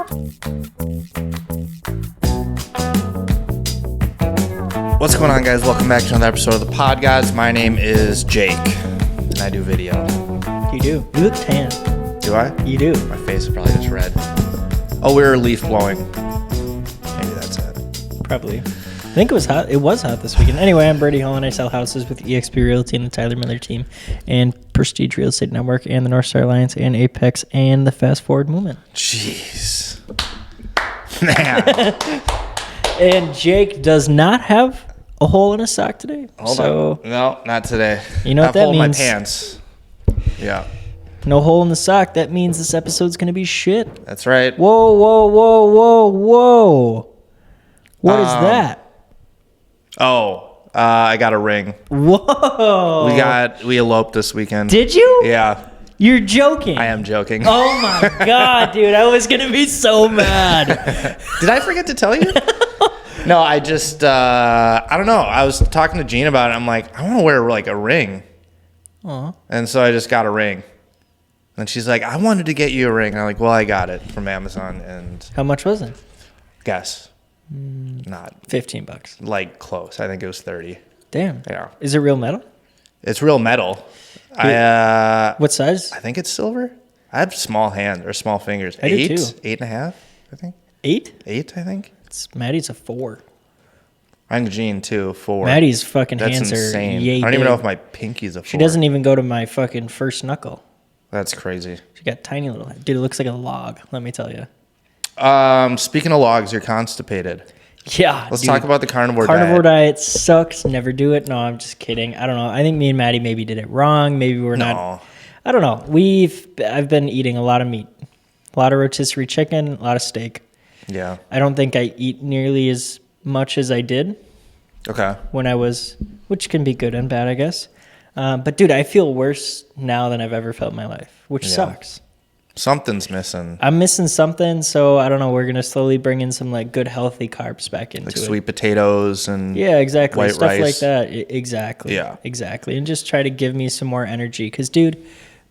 What's going on, guys? Welcome back to another episode of the Pod Gods. My name is Jake, and I do video. You do. You look tan. Do I? You do. My face is probably just red. Oh, we were leaf blowing. Maybe that's it. Probably. I think it was hot. It was hot this weekend. Anyway, I'm Brady Hall, and I sell houses with eXp Realty and the Tyler Miller team, and Prestige Real Estate Network, and the North Star Alliance, and Apex, and the Fast Forward Movement. Jeez. Man. And Jake does not have a hole in his sock today. Hold on. No, not today. You know what that means? Hole in my pants. Yeah. No hole in the sock. That means this episode's going to be shit. That's right. Whoa, whoa, whoa, whoa, whoa. What is that? I got a ring. Whoa. We eloped this weekend. Did you? Yeah. You're joking. I am joking. Oh my God, dude. I was going to be so mad. Did I forget to tell you? No, I just, I don't know. I was talking to Gene about it. I'm like, I want to wear like a ring. Aw. And so I just got a ring. And she's like, I wanted to get you a ring. And I'm like, well, I got it from Amazon. And How much was it? guess. Not $15. like close. I think it was 30. Damn. Yeah. Is it real metal? It's real metal. I What size? think it's silver. I have small hands or small fingers. I do 8, too. 8.5, I think. 8? 8, I think. Maddie's a 4. I think Gene too, 4. Maddie's fucking That's hands insane. are yay I don't even know big. if my pinky's a 4. She doesn't even go to my fucking first knuckle. That's crazy. She got tiny little. Dude, it looks like a log. Let me tell you. Speaking of logs, you're constipated. Yeah. Let's dude. talk about the carnivore Carnivore diet. diet sucks. Never do it. No, I'm just kidding. I don't know. I think me and Maddie maybe did it wrong. Maybe we're not. I don't know. I've been eating a lot of meat, a lot of rotisserie chicken, a lot of steak. Yeah. I don't think I eat nearly as much as I did Okay. when I was, which can be good and bad, I guess. But dude, I feel worse now than I've ever felt in my life, which sucks. Something's missing. I'm missing something, so I don't know. We're gonna slowly bring in some like good healthy carbs back into Like it. sweet potatoes and Yeah, exactly. white Stuff rice. like that. Exactly. Yeah. Exactly. And just try to give me some more energy. Because, dude,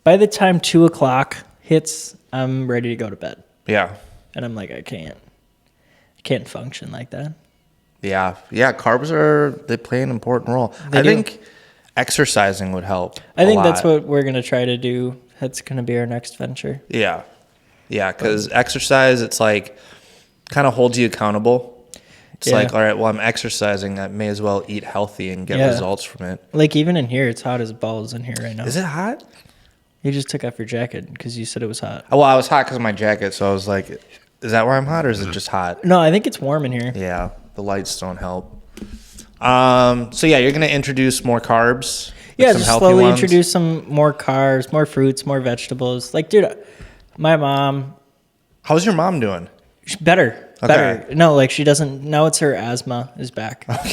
by the time 2 o'clock hits, I'm ready to go to bed. Yeah. And I'm like, I can't function like that. Yeah. Yeah. Carbs they play an important role. I think exercising would help. I think that's what we're going to try to do. That's going to be our next venture. Yeah. Yeah. Because exercise, it's like kind of holds you accountable. It's like, all right, well, I'm exercising. I may as well eat healthy and get results from it. Like, even in here, it's hot as balls in here right now. Is it hot? You just took off your jacket because you said it was hot. Well, I was hot because of my jacket. So I was like, is that why I'm hot or is it just hot? No, I think it's warm in here. Yeah. The lights don't help. So yeah, you're going to introduce more carbs. Yeah, some just healthy slowly ones. introduce some more carbs, more fruits, more vegetables. Like, dude, my mom... How's your mom doing? Better. Okay. No, like she doesn't. Now it's her asthma is back. Okay.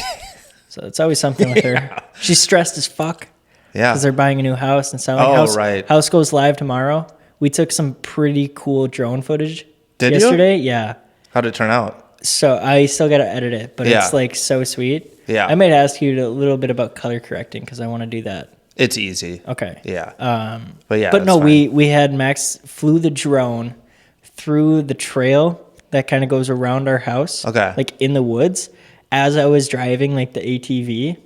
So it's always something with her. She's stressed as fuck. Yeah. Because they're buying a new house and selling. Right. House goes live tomorrow. We took some pretty cool drone footage yesterday. Yeah. How'd it turn out? So I still got to edit it, but it's like so sweet. Yeah. I might ask you a little bit about color correcting because I want to do that. It's easy. Okay. Yeah. But yeah. But no, fine. we had Max flew the drone through the trail that kind of goes around our house. Okay. Like in the woods as I was driving like the ATV.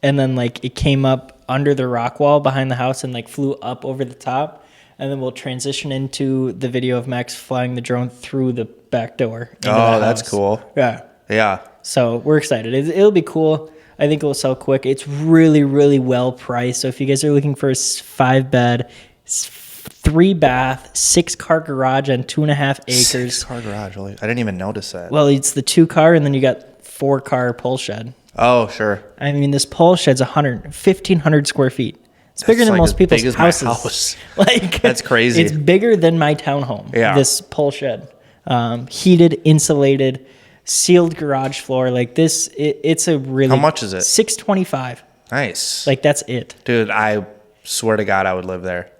And then like it came up under the rock wall behind the house and like flew up over the top. And then we'll transition into the video of Max flying the drone through the back door. Oh, that's cool. Yeah. Yeah. So we're excited. It'll be cool. I think it'll sell quick. It's really, really well priced. So if you guys are looking for a 5-bed, 3-bath, 6-car garage on 2.5 acres. 6-car garage. I didn't even notice that. Well, it's the 2-car, and then you got 4-car pole shed. Oh, sure. I mean, this pole shed's 1,500 square feet. It's bigger than most people's houses. My house. Like that's crazy. It's bigger than my townhome. Yeah. This pole shed, heated, insulated, sealed garage floor. Like this, it's a really. How much is it? $625. Nice. Like that's it, dude. I swear to God, I would live there.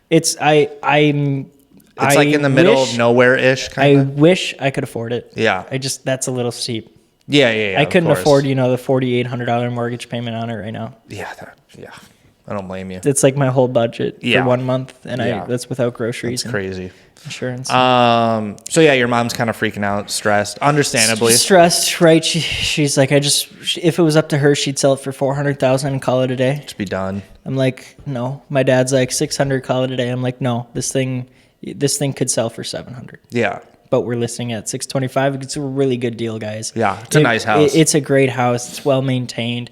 It's I'm. It's like in the middle of nowhere-ish. I wish I could afford it. Yeah. That's a little steep. Yeah. I couldn't afford, the $4,800 mortgage payment on it right now. Yeah. I don't blame you. It's like my whole budget Yeah. for 1 month, and Yeah. that's without groceries. It's crazy. Insurance. So yeah, your mom's kind of freaking out, stressed, understandably. Stressed, right? She's like, if it was up to her, she'd sell it for 400,000 and call it a day. Just be done. I'm like, no. My dad's like 600, call it a day. I'm like, no. This thing could sell for 700. Yeah. But we're listing at 625. It's a really good deal, guys. Yeah, it's a nice house. It's a great house. It's well maintained.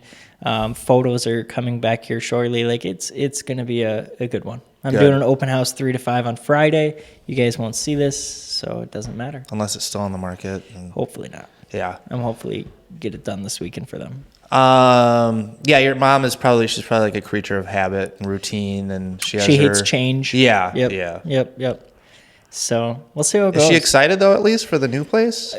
Photos are coming back here shortly. Like it's gonna be a good one. I'm Good. doing an open house 3 to 5 on Friday. You guys won't see this, so it doesn't matter. Unless it's still on the market. Hopefully not. Yeah. I'm hopefully get it done this weekend for them. Yeah, your mom she's probably like a creature of habit and routine, and she hates change. Yeah. Yep. Yeah. Yep. So we'll see how it goes. Is she excited though, at least for the new place?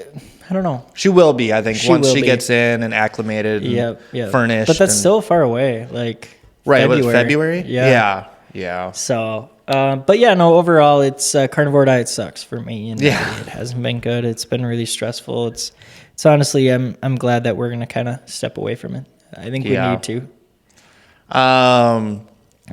I don't know. She will be, I think, She once will she be. gets in and acclimated and Yep. furnished. But that's and, still far away. Like right. Was it February? Yeah. Yeah. So, but yeah, no. Overall, it's carnivore diet sucks for me, and Yeah. it hasn't been good. It's been really stressful. It's honestly, I'm glad that we're gonna kind of step away from it. I think we need to.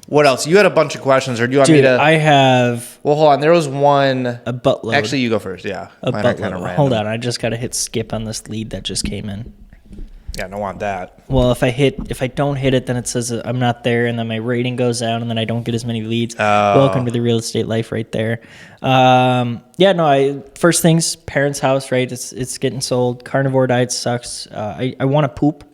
What else? You had a bunch of questions, or do you want me Dude, to? I have Well, hold on. There was one. a buttload. Actually, you go first. Yeah. a Mine are buttload. kinda random. Hold on, I just gotta hit skip on this lead that just came in. Yeah, don't want that. Well, if I don't hit it, then it says I'm not there, and then my rating goes down, and then I don't get as many leads. Oh. Welcome to the real estate life, right there. First things, parents' house, right? It's getting sold. Carnivore diet sucks. I want to poop.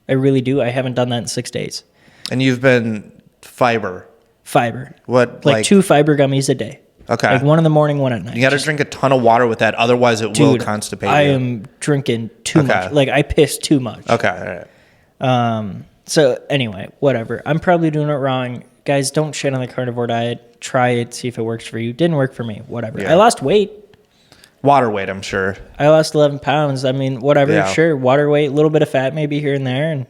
I really do. I haven't done that in 6 days. And you've been fiber. Fiber, What? like 2 fiber gummies a day. Okay. Like 1 in the morning, 1 at night. You got to drink a ton of water with that, otherwise it will constipate you. I am drinking too much. Like I piss too much. Okay. All right. So anyway, whatever. I'm probably doing it wrong. Guys, don't shit on the carnivore diet. Try it, see if it works for you. Didn't work for me. Whatever. Yeah. I lost weight. Water weight, I'm sure. I lost 11 pounds. I mean, whatever. Yeah. Sure. Water weight, a little bit of fat maybe here and there, and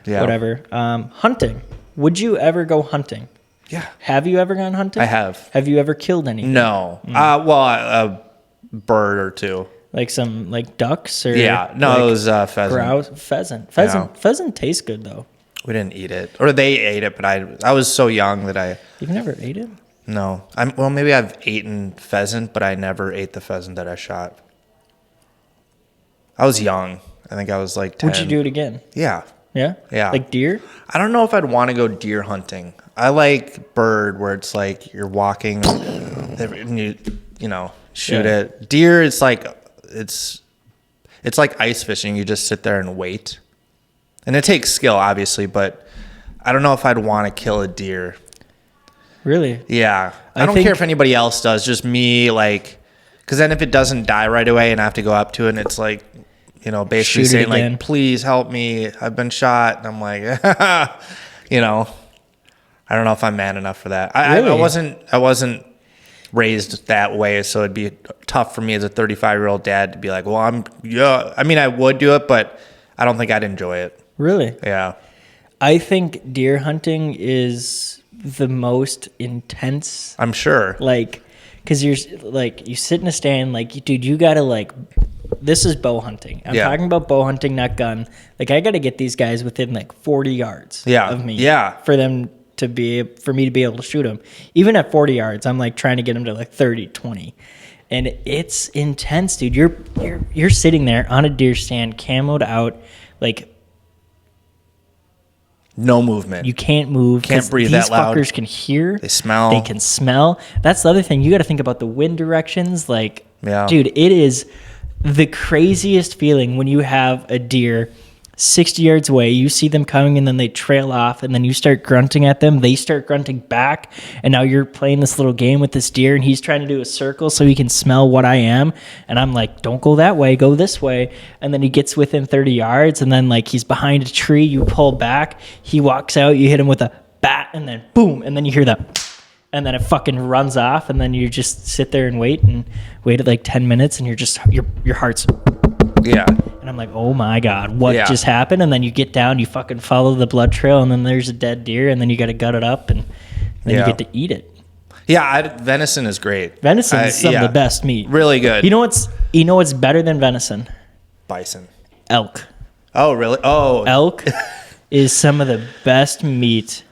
whatever. Hunting. Would you ever go hunting? Yeah. Have you ever gone hunting? I have. Have you ever killed anything? No. A bird or two. Like some ducks or Yeah. No, it was pheasant. grouse, pheasant. Pheasant tastes good though. We didn't eat it, or they ate it, but I was so young that I. You've never ate it? No. Maybe I've eaten pheasant, but I never ate the pheasant that I shot. I was young. I think I was like 10. Would you do it again? Yeah. Yeah? Yeah. Like deer? I don't know if I'd want to go deer hunting. I like bird where it's like you're walking and you shoot Yeah. it. Deer, it's like ice fishing. You just sit there and wait. And it takes skill, obviously, but I don't know if I'd want to kill a deer. Really? Yeah. I don't think- care if anybody else does, just me, because then if it doesn't die right away and I have to go up to it and it's like, basically Shoot it saying again. like, please help me, I've been shot. And I'm like, I don't know if I'm man enough for that. I wasn't raised that way, so it'd be tough for me as a 35-year-old dad to be like, well, I would do it, but I don't think I'd enjoy it. Really? Yeah. I think deer hunting is the most intense. I'm sure. Because you sit in a stand, dude, you gotta this is bow hunting. I'm talking about bow hunting, not gun. I gotta get these guys within 40 yards of me. Yeah. For me to be able to shoot them. Even at 40 yards, I'm trying to get them to 30, 20. And it's intense, dude. You're sitting there on a deer stand, camoed out, no movement. you can't move. Can't breathe these that loud. fuckers can hear. They smell. They can smell. That's the other thing. You got to think about the wind directions. Yeah. Dude, it is the craziest feeling when you have a deer 60 yards away. You see them coming and then they trail off and then you start grunting at them. They start grunting back. And now you're playing this little game with this deer and he's trying to do a circle so he can smell what I am. And I'm like, don't go that way. Go this way. And then he gets within 30 yards and then he's behind a tree. You pull back. He walks out. You hit him with a bat and then boom. And then you hear that. And then it fucking runs off, and then you just sit there and wait 10 minutes, and your heart's Yeah. and I'm like, oh my god, what Yeah. just happened? And then you get down, you fucking follow the blood trail, and then there's a dead deer, and then you got to gut it up, and then you get to eat it. Yeah, venison is great. Venison is some of the best meat. Really good. You know what's better than venison? Bison. Elk. Oh, really? Oh. Elk is some of the best meat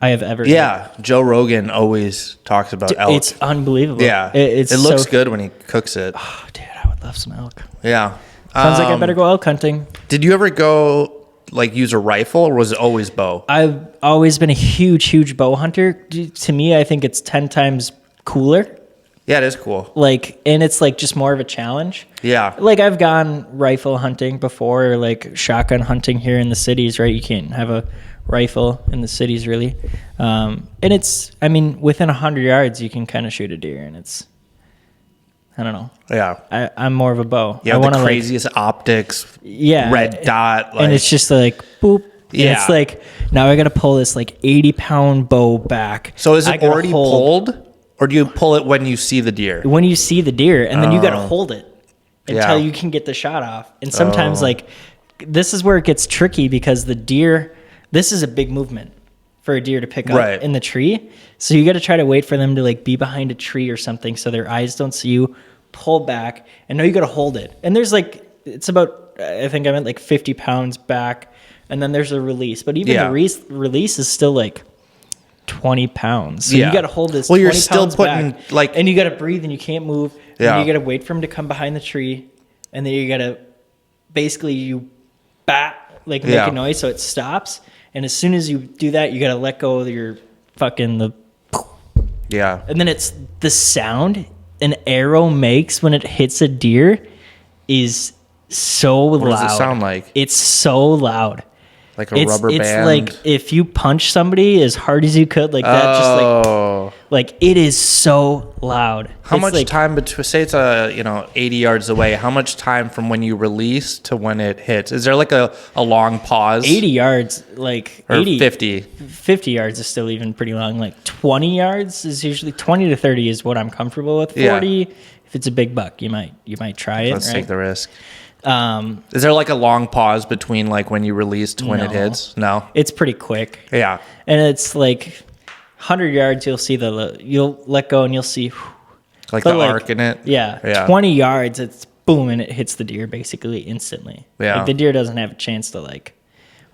I have ever. Yeah, Joe Rogan always talks about elk. It's unbelievable. Yeah, it looks good when he cooks it. Oh, dude, I would love some elk. Yeah, Sounds like I better go elk hunting. Did you ever go like use a rifle, or was it always bow? I've always been a huge bow hunter. To me, I think it's 10 times cooler. Yeah, it is cool. Like, and it's like just more of a challenge. Yeah. Like I've gone rifle hunting before, or like shotgun hunting here in the cities, right? You can't have a rifle in the cities really. And it's, I mean, within 100 yards, you can kind of shoot a deer, and it's, I don't know. Yeah. I'm more of a bow. Yeah, I the craziest optics. Yeah. Red dot. Like, and it's just like, boop. Yeah. And it's like, now I got to pull this like 80-pound bow back. So is it already pulled? Or do you pull it when you see the deer? When you see the deer, and then you got to hold it until you can get the shot off. And sometimes, like, this is where it gets tricky because the deer, this is a big movement for a deer to pick up in the tree. So you got to try to wait for them to, like, be behind a tree or something so their eyes don't see you, pull back, and now you got to hold it. And there's, like, it's about, I think I meant, like, 50 pounds back, and then there's a release. But even the release is still, like, 20 pounds. So you got to hold this. Well, you're still putting back, like, and you got to breathe and you can't move. Yeah. And you got to wait for him to come behind the tree, and then you got to basically you make a noise so it stops. And as soon as you do that, you got to let go of your fucking and then it's the sound an arrow makes when it hits a deer is so loud. What does it sound like? It's so loud. Like a rubber band? It's like if you punch somebody as hard as you could, like that, just like it is so loud. How much time between, say it's 80 yards away, how much time from when you release to when it hits? Is there like a long pause? 80 yards, like or 80. 50? 50 yards is still even pretty long. Like 20 yards is usually, 20 to 30 is what I'm comfortable with. 40, if it's a big buck, you might try it. Let's take the risk. Is there like a long pause between like when you release to when it hits? No, it's pretty quick. Yeah, and it's like 100 yards. You'll see you'll let go and you'll see like the arc in it. Yeah, 20 yards. It's boom and it hits the deer basically instantly. Yeah, like the deer doesn't have a chance to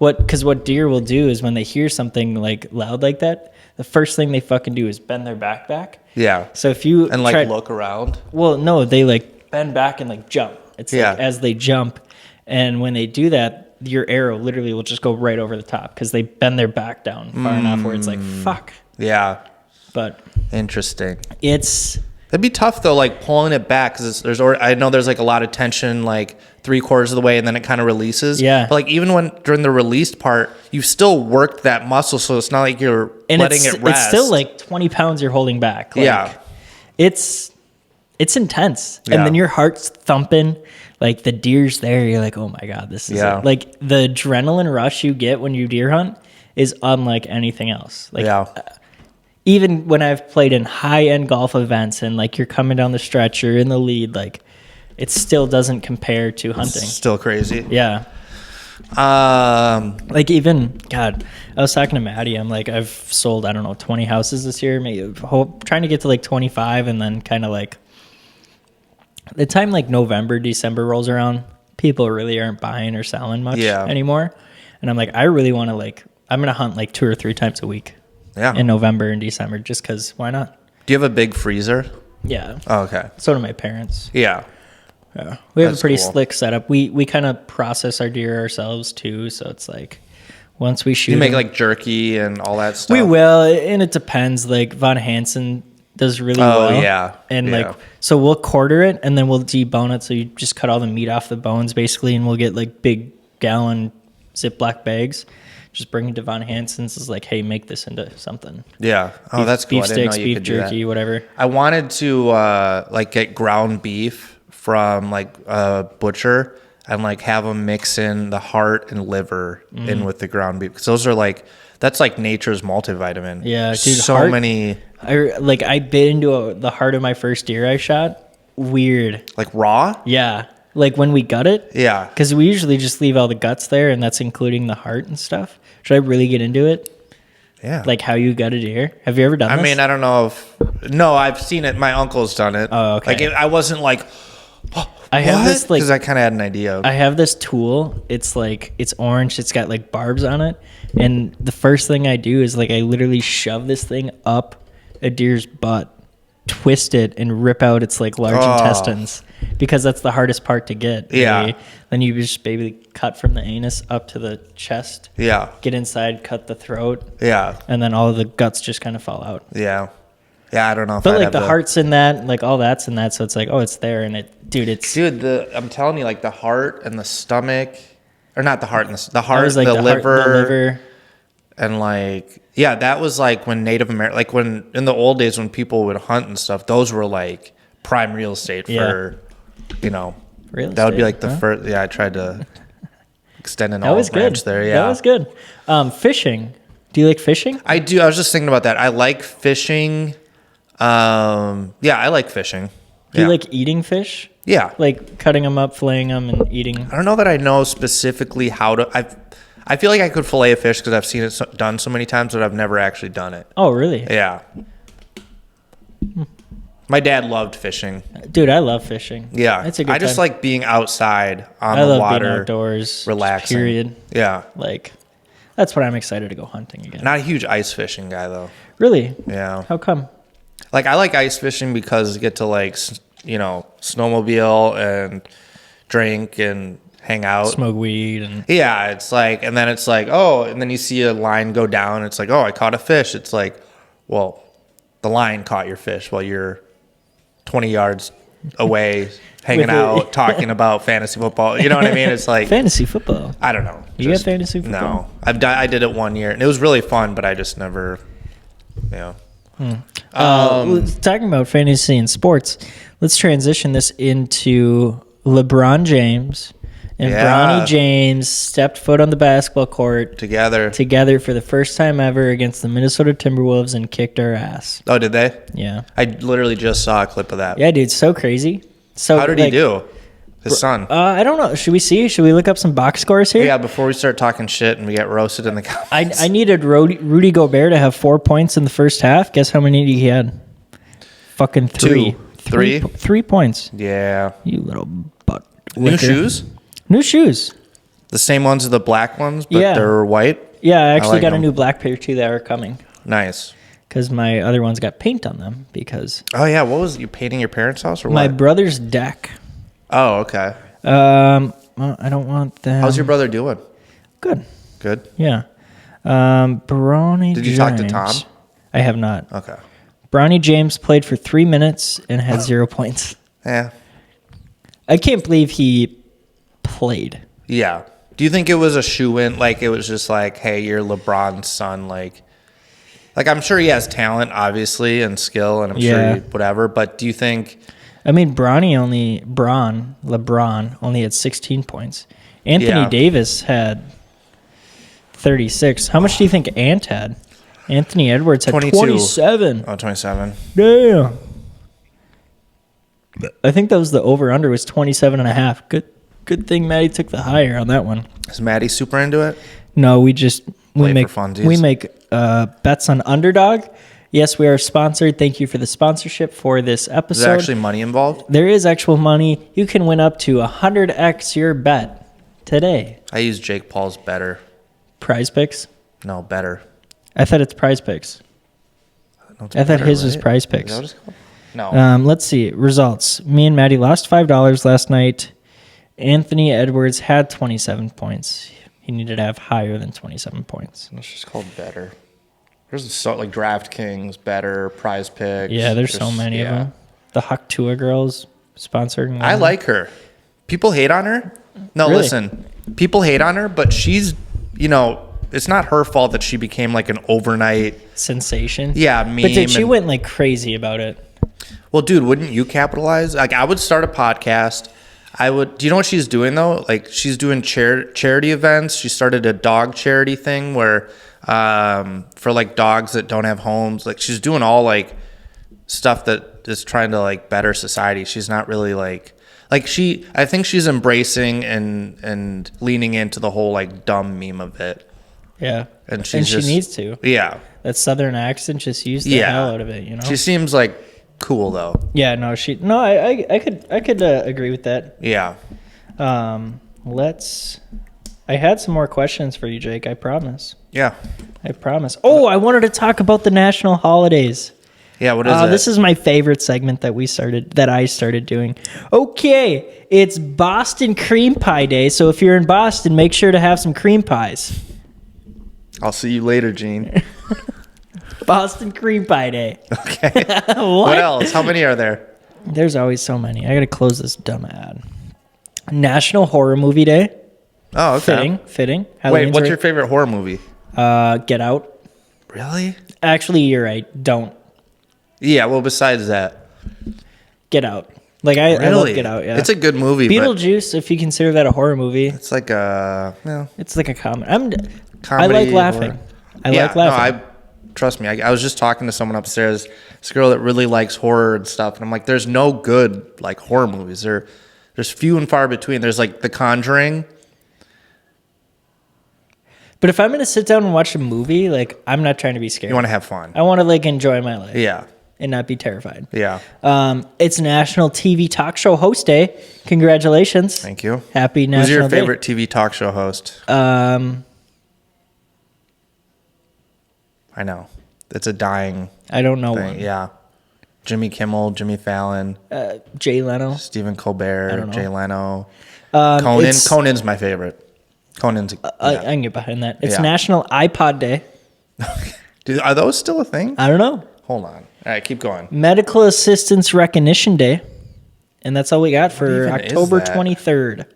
because what deer will do is when they hear something like loud like that, the first thing they fucking do is bend their back. Yeah. So if you look around. Well, no, they like bend back and like jump. It's like as they jump, and when they do that, your arrow literally will just go right over the top because they bend their back down far enough where it's like, fuck. Yeah. But interesting. It'd be tough though, like pulling it back because I know there's like a lot of tension, like 3/4 of the way, and then it kind of releases. Yeah. But like even during the released part, you still worked that muscle, so it's not like you're letting it rest. It's still like 20 pounds you're holding back. Like, It's intense. And then your heart's thumping, like the deer's there. You're like, oh my God, this is it. Like the adrenaline rush you get when you deer hunt is unlike anything else. Like even when I've played in high-end golf events and like you're coming down the stretch, you're in the lead, like it still doesn't compare to hunting. It's still crazy. Yeah. Like even, God, I was talking to Maddie. I'm like, I've sold, 20 houses this year, maybe trying to get to like 25, and then kind of like, the time like November, December rolls around, people really aren't buying or selling much anymore. And I'm like, I really want to I'm going to hunt like 2 or 3 times a week in November and December just because why not? Do you have a big freezer? Yeah. Oh, okay. So do my parents. Yeah. Yeah. We have a pretty slick setup. We kind of process our deer ourselves too. So it's like once we shoot, you make like jerky and all that stuff. We will. And it depends. Like Von Hansen does really well. Oh, yeah. And like, so we'll quarter it and then we'll debone it. So you just cut all the meat off the bones basically, and we'll get like big gallon Ziploc bags. Just bring it to Von Hansen's. Is like, hey, make this into something. Yeah. Oh, that's cool. Beef sticks, beef jerky, whatever. I wanted to get ground beef from like a butcher and like have them mix in the heart and liver in with the ground beef. Because those are that's like nature's multivitamin. Yeah, dude. So many. I bit into the heart of my first deer I shot. Weird. Like raw? Yeah. Like when we gut it? Yeah. Because we usually just leave all the guts there, and that's including the heart and stuff. Should I really get into it? Yeah. Like how you gut a deer? Have you ever done this? I mean, I don't know if... No, I've seen it. My uncle's done it. Oh, okay. I wasn't like, I have this like because I kind of had an idea. I have this tool. It's like it's orange. It's got like barbs on it, and the first thing I do is like I literally shove this thing up a deer's butt, twist it, and rip out its like large intestines because that's the hardest part to get. Yeah. Then you just basically cut from the anus up to the chest. Yeah. Get inside, cut the throat. Yeah. And then all of the guts just kind of fall out. Yeah. Yeah, I don't know if But I'd like have the heart's in that, like all that's in that, so it's like, oh, it's there, and I'm telling you, like the heart and the stomach, or not the heart and the heart, was like the the liver, and like that was like when Native American, like when in the old days when people would hunt and stuff, those were like prime real estate for, real that would be estate, like the huh? first. Yeah, I tried to extend an That was olive good. branch there. Yeah, That was good. Fishing. Do you like fishing? I do. I was just thinking about that. I like fishing. Yeah, I like fishing. Do you like eating fish? Yeah. Like cutting them up, filleting them, and eating? I don't know that I know specifically how to. I feel like I could fillet a fish because I've seen it done so many times, but I've never actually done it. Oh, really? Yeah. My dad loved fishing. Dude, I love fishing. Yeah. It's a good I just time. like being outside on I the love water. being outdoors. Relaxing. Period. Yeah. Like, that's what I'm excited to go hunting again. Not a huge ice fishing guy, though. Really? Yeah. How come? Like, I like ice fishing because you get to, like, snowmobile and drink and hang out. Smoke weed and Yeah, it's like, and then it's like, oh, and then you see a line go down. It's like, oh, I caught a fish. It's like, well, the line caught your fish while you're 20 yards away, hanging out, talking about fantasy football. You know what I mean? It's like fantasy football. I don't know. You got fantasy football? No, I did it one year, and it was really fun, but I just never, Talking about fantasy and sports, let's transition this into LeBron James and Bronny James stepped foot on the basketball court together for the first time ever against the Minnesota Timberwolves and kicked our ass. Oh, did they? Yeah. I literally just saw a clip of that. Yeah, dude, so crazy. So how did he do? His son. I don't know. Should we see? Should we look up some box scores here? Yeah, before we start talking shit and we get roasted in the comments. I needed Rudy Gobert to have 4 points in the first half. Guess how many he had? Fucking 3. 3? 3 points. Yeah. You little butt. New shoes? New shoes. The same ones as the black ones, but Yeah. they're white? Yeah, I actually like got a them. new black pair too that are coming. Nice. Because my other ones got paint on them because... Oh, yeah. What was you painting your parents' house or what? My brother's deck. Oh, okay. Well, I don't want them. How's your brother doing? Good. Good? Yeah. Bronny Did you talk to Tom? I have not. Okay. Bronny James played for 3 minutes and had 0 points. Yeah. I can't believe he played. Yeah. Do you think it was a shoe-in? Like, it was just like, hey, you're LeBron's son. Like I'm sure he has talent, obviously, and skill, and I'm sure whatever. But do you think... I mean, LeBron only had 16 points. Anthony Davis had 36. How much do you think Ant had? Anthony Edwards had 27. Oh, 27. Damn. I think that was the over-under was 27.5. Good thing Maddie took the higher on that one. Is Maddie super into it? No, we make for funsies. we make bets on Underdog. Yes, we are sponsored. Thank you for the sponsorship for this episode. Is there actually money involved? There is actual money. You can win up to 100x your bet today. I use Jake Paul's Better. Prize Picks? No, Better. I thought it's Prize Picks. No, I thought his was Prize Picks. Is that what it's called? No. Let's see. Results. Me and Maddie lost $5 last night. Anthony Edwards had 27 points. He needed to have higher than 27 points. It's just called Better. There's like DraftKings, Better, Prize Picks. Yeah, there's so many of them. The Tuah girls sponsored. I like her. People hate on her. No, Really? listen. People hate on her, but she's, it's not her fault that she became like an overnight sensation. Yeah, meme. But dude, she went like crazy about it. Well, dude, wouldn't you capitalize? Like, I would start a podcast. Do you know what she's doing though? Like, she's doing charity events. She started a dog charity thing where, for like dogs that don't have homes, like she's doing all like stuff that is trying to like better society. She's not really I think she's embracing and leaning into the whole like dumb meme of it. Yeah. And she needs to. Yeah. That southern accent, just use the hell out of it, She seems like cool though. Yeah, no, I could agree with that. Yeah. I had some more questions for you, Jake. I promise. Yeah. I promise. Oh, I wanted to talk about the national holidays. Yeah, what is it? This is my favorite segment that I started doing. Okay, it's Boston Cream Pie Day, so if you're in Boston, make sure to have some cream pies. I'll see you later, Gene. Boston Cream Pie Day. Okay. What else? How many are there? There's always so many. I gotta close this dumb ad. National Horror Movie Day. Oh, okay. Fitting. Wait, what's your favorite horror movie? Get Out. Really? Actually, you're right. Don't. Yeah, well, besides that. Get Out. Like, I love Get Out, yeah. It's a good movie. Beetlejuice, if you consider that a horror movie. It's like a... It's like a comedy. Comedy, I like laughing. I like laughing. Trust me, I was just talking to someone upstairs, this girl that really likes horror and stuff, and I'm like, there's no good, like, horror movies. There's few and far between. There's, like, The Conjuring. But if I'm going to sit down and watch a movie, like, I'm not trying to be scared. You want to have fun. I want to, like, enjoy my life. Yeah. And not be terrified. Yeah. It's National TV Talk Show Host Day. Congratulations. Thank you. Happy National Who's your Day. favorite TV talk show host? I know. It's a dying I don't know thing. one. Yeah. Jimmy Kimmel, Jimmy Fallon. Jay Leno. Stephen Colbert, know. Jay Leno. Conan's my favorite. Conan's... I can get behind that. It's Yeah. National iPod Day. Are those still a thing? I don't know. Hold on. All right, keep going. Medical Assistance Recognition Day. And that's all we got for even is October that? 23rd.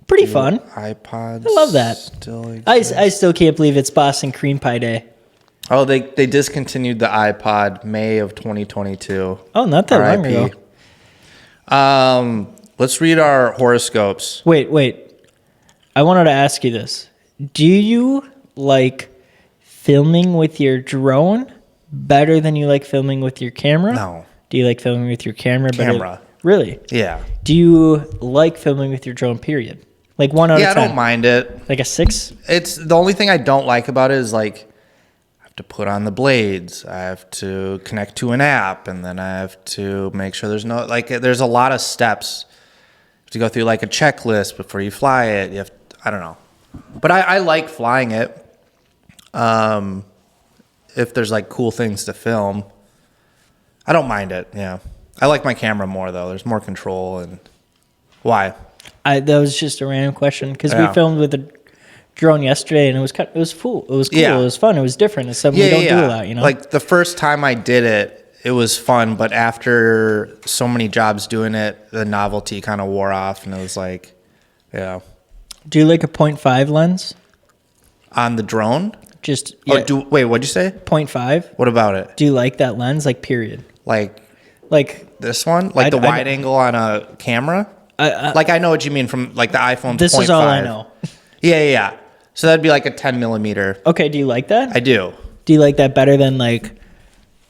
Pretty fun. iPods. I love that. Still I still can't believe it's Boston Cream Pie Day. Oh, they discontinued the iPod May of 2022. Oh, not that long ago. Let's read our horoscopes. Wait. I wanted to ask you this. Do you like filming with your drone better than you like filming with your camera? No. Do you like filming with your camera better? Camera. Really? Yeah. Do you like filming with your drone, period? Like 1 out of 10? Yeah, I don't mind it. Like a 6? It's the only thing I don't like about it is like I have to put on the blades. I have to connect to an app, and then I have to make sure there's a lot of steps. You have to go through like a checklist before you fly it. I don't know. But I like flying it. If there's like cool things to film, I don't mind it. Yeah. I like my camera more though. There's more control. And why? That was just a random question because we filmed with a drone yesterday and it was cool. It was cool. Yeah. It was fun. It was different. It's something we don't do a lot, you know? Like the first time I did it, it was fun, but after so many jobs doing it, the novelty kind of wore off, and it was like, yeah. Do you like a 0.5 lens? On the drone? Just yeah. Wait, what'd you say? 0.5. What about it? Do you like that lens? Like period. Like this one? Like the wide angle on a camera? I know what you mean from like the iPhone's This 0.5. is all I know. Yeah. So that'd be like a 10 millimeter. Okay, do you like that? I do. Do you like that better than like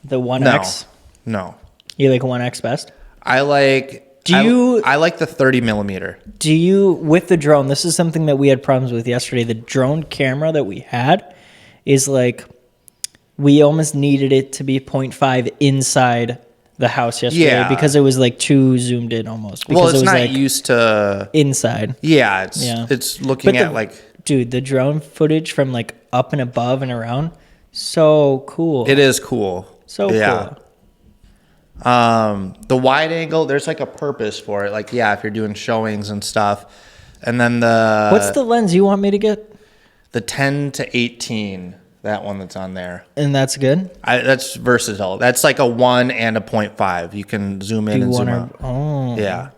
the 1X? No. You like 1X best? I like... I like the 30 millimeter. Do you, with the drone, this is something that we had problems with yesterday. The drone camera that we had is like, we almost needed it to be 0.5 inside the house yesterday because it was like too zoomed in almost. Because it's it was not like used to... inside. Yeah, it's looking at like... Dude, the drone footage from like up and above and around, so cool. It is cool. So cool. The wide angle, there's like a purpose for it. Like, if you're doing showings and stuff. And then what's the lens you want me to get? The 10 to 18, that one that's on there. And that's good? That's versatile. That's like a 1 and a 0.5. You can zoom in and zoom out. Oh. Yeah.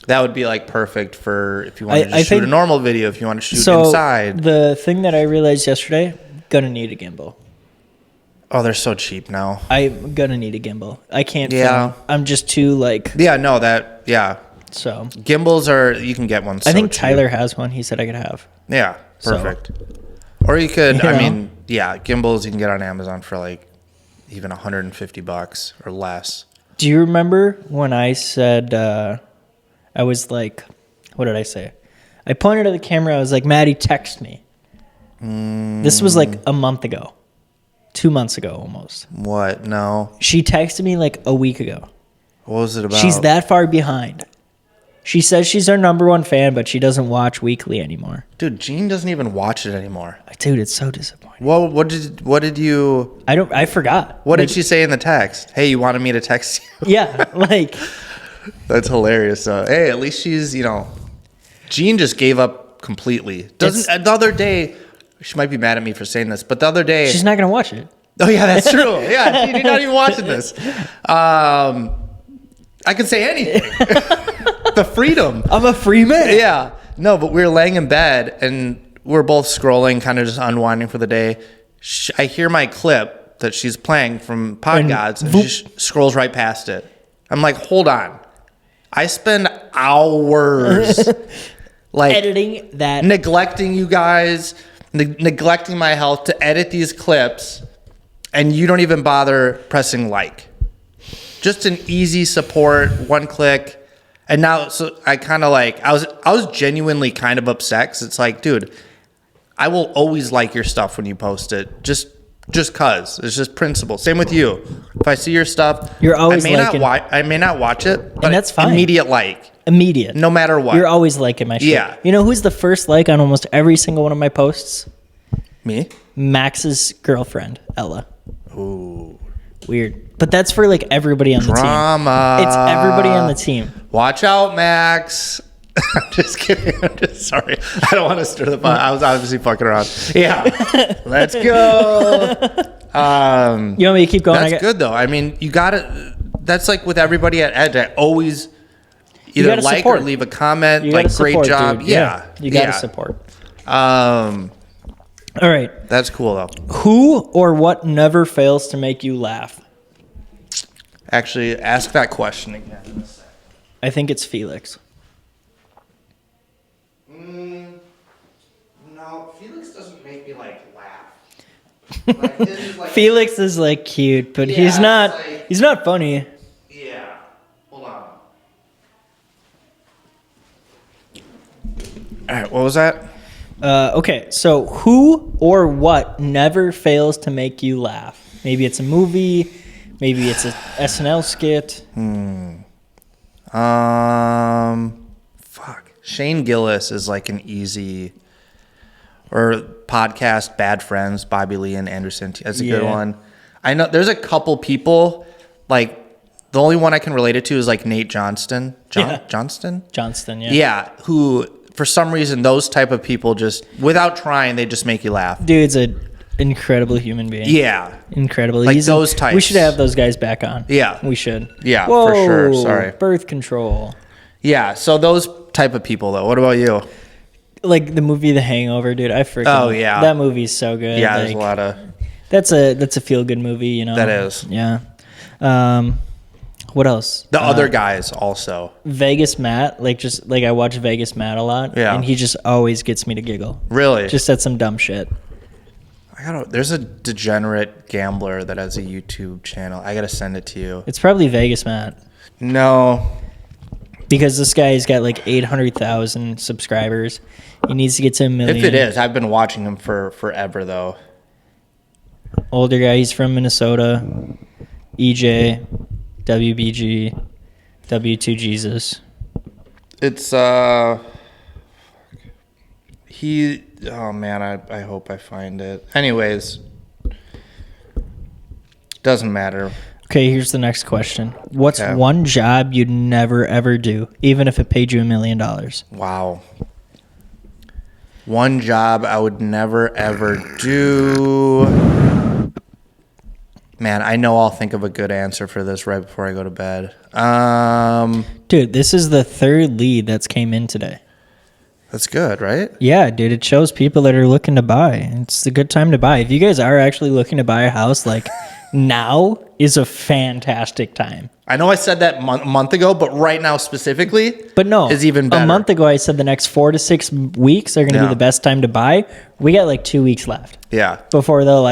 That would be like perfect for if you want to just shoot a normal video, if you want to shoot inside. The thing that I realized yesterday, gonna need a gimbal. Oh, they're so cheap now. I'm gonna need a gimbal. I can't film. I'm just too like... So gimbals you can get one so I think cheap. Tyler has one. He said I could have. Yeah, perfect. Or you could, gimbals you can get on Amazon for like even $150 or less. Do you remember when I said, I was like, what did I say? I pointed at the camera. I was like, Maddie, text me. This was like a month ago. 2 months ago almost. What? No. She texted me like a week ago. What was it about? She's that far behind. She says she's our number one fan, but she doesn't watch weekly anymore. Dude, Jean doesn't even watch it anymore. Dude, it's so disappointing. Well, what did you? I forgot. What did she say in the text? Hey, you wanted me to text you? Yeah, like. That's hilarious. Hey, at least she's, Jean just gave up completely. The other day, she might be mad at me for saying this, but the other day. She's not going to watch it. Oh, yeah, that's true. Yeah, Jean, you're not even watching this. I can say anything. The freedom. I'm a free man. Yeah. No, but we were laying in bed and we're both scrolling, kind of just unwinding for the day. I hear my clip that she's playing from Pod Gods, and she scrolls right past it. I'm like, hold on. I spend hours editing that, neglecting you guys, neglecting my health to edit these clips, and you don't even bother pressing like. Just an easy support, one click. And now, so I kind of I was genuinely kind of upset because it's like, dude, I will always like your stuff when you post it. Just cause it's just principle. Same with you. If I see your stuff, you're always I may not watch it, but and that's fine. Immediate, no matter what. You're always liking my shit. Yeah. You know who's the first like on almost every single one of my posts? Me. Max's girlfriend, Ella. Ooh. Weird, but that's for like everybody on the Drama. team. It's everybody on the team. Watch out, Max. I'm just kidding. I'm just sorry. I don't want to stir the pot. I was obviously fucking around. Yeah. Let's go. You want me to keep going? That's good, though. I mean, you got to... That's like with everybody at Edge. I always either like support. Or leave a comment. Like, great support, job. Dude. Yeah. You got to support. All right. That's cool, though. Who or what never fails to make you laugh? Actually, ask that question again. I think it's Felix. No, Felix doesn't make me laugh. Felix is cute, but he's not. He's not funny. Yeah. Hold on. All right. What was that? Okay. So, who or what never fails to make you laugh? Maybe it's a movie. Maybe it's a SNL skit. Fuck. Shane Gillis is an easy, or podcast Bad Friends, Bobby Lee and Anderson. That's a good one. I know there's a couple people, the only one I can relate it to is Nate Johnston. Johnston? Johnston, yeah. Yeah, who, for some reason, those type of people just, without trying, they just make you laugh. Dude's an incredible human being. Yeah. Incredible. Those types. We should have those guys back on. Yeah. We should. Yeah, Whoa, for sure. Sorry. Birth control. Yeah, so those type of people, though. What about you? The movie The Hangover, dude. I freaking... Oh, yeah. That movie's so good. Yeah, there's a lot of... That's a feel-good movie, you know? That is. Yeah. What else? The other guys also. Vegas Matt. I watch Vegas Matt a lot. Yeah. And he just always gets me to giggle. Really? Just at some dumb shit. There's a degenerate gambler that has a YouTube channel. I gotta send it to you. It's probably Vegas Matt. No. Because this guy's got 800,000 subscribers. He needs to get to 1 million. If it is, I've been watching him for forever, though. Older guy, he's from Minnesota. EJ, WBG, W2 Jesus. It's, oh man, I hope I find it. Anyways, doesn't matter. Okay, here's the next question. What's one job you'd never, ever do, even if it paid you $1 million? Wow. One job I would never, ever do. Man, I know I'll think of a good answer for this right before I go to bed. Dude, this is the third lead that's came in today. That's good, right? Yeah, dude, it shows people that are looking to buy. It's a good time to buy. If you guys are actually looking to buy a house, now is a fantastic time. I know I said that a month ago, but right now specifically, but no, is even better. A month ago, I said the next 4 to 6 weeks are going to be the best time to buy. We got 2 weeks left. Yeah. Before they'll